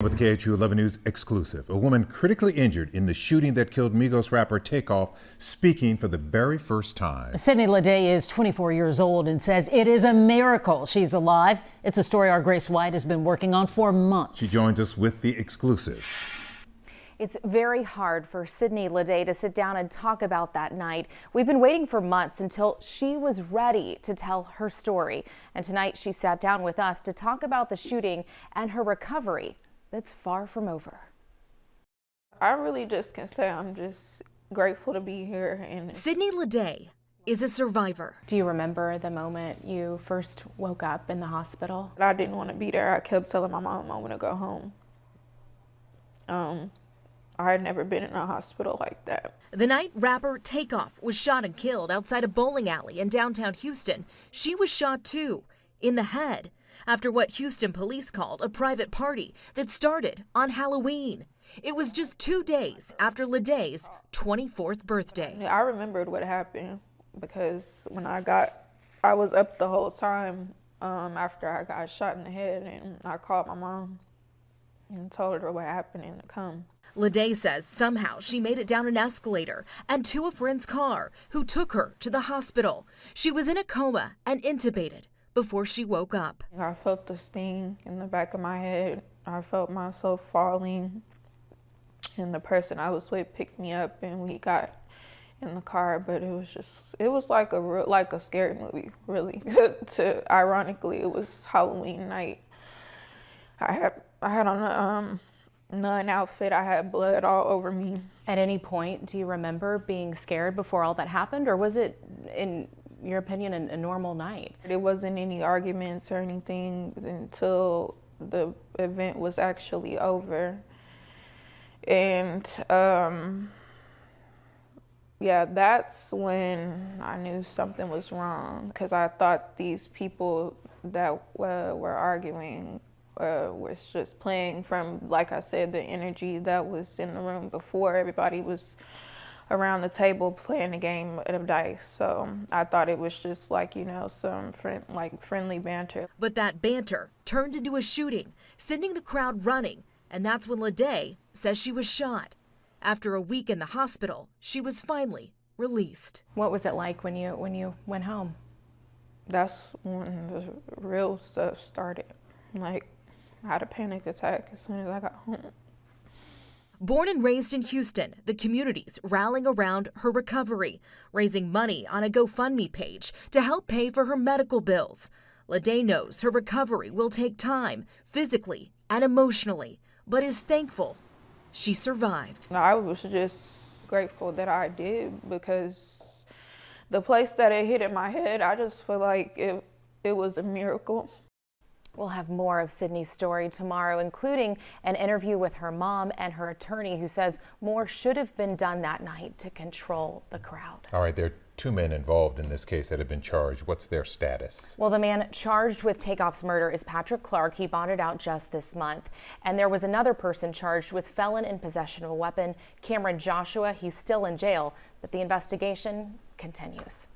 With the KHU 11 News exclusive, a woman critically injured in the shooting that killed Migos rapper Takeoff, speaking for the very first time. Sydney Leday is 24 years old and says it is a miracle she's alive. It's a story our Grace White has been working on for months. She joins us with the exclusive. It's very hard for Sydney Leday to sit down and talk about that night. We've been waiting for months until she was ready to tell her story. And tonight she sat down with us to talk about the shooting and her recovery that's far from over. I really just can say I'm just grateful to be here. And Sydney Leday is a survivor. Do you remember the moment you first woke up in the hospital? I didn't want to be there. I kept telling my mom I want to go home. I had never been in a hospital like that. The night rapper Takeoff was shot and killed outside a bowling alley in downtown Houston, she was shot too, in the head, after what Houston police called a private party that started on Halloween. It was just 2 days after Leday's 24th birthday. I remembered what happened because when I was up the whole time after I got shot in the head, and I called my mom and told her what happened and to come. Leday says somehow she made it down an escalator and to a friend's car who took her to the hospital. She was in a coma and intubated before she woke up. I felt the sting in the back of my head. I felt myself falling, and the person I was with picked me up and we got in the car, but it was like a scary movie, really. Ironically, it was Halloween night. I had on a nun outfit. I had blood all over me. At any point, do you remember being scared before all that happened, or was it, in your opinion, a normal night? There wasn't any arguments or anything until the event was actually over. And yeah, that's when I knew something was wrong, because I thought these people that were arguing was just playing from, like I said, the energy that was in the room before. Everybody was around the table playing a game of dice. So I thought it was just like, some friendly banter. But that banter turned into a shooting, sending the crowd running. And that's when Leday says she was shot. After a week in the hospital, she was finally released. What was it like when you went home? That's when the real stuff started. I had a panic attack as soon as I got home. Born and raised in Houston, the community's rallying around her recovery, raising money on a GoFundMe page to help pay for her medical bills. Leday knows her recovery will take time, physically and emotionally, but is thankful she survived. I was just grateful that I did, because the place that it hit in my head, I just feel like it was a miracle. We'll have more of Sydney's story tomorrow, including an interview with her mom and her attorney, who says more should have been done that night to control the crowd. All right, there are 2 men involved in this case that have been charged. What's their status? Well, the man charged with Takeoff's murder is Patrick Clark. He bonded out just this month. And there was another person charged with felon in possession of a weapon, Cameron Joshua. He's still in jail, but the investigation continues.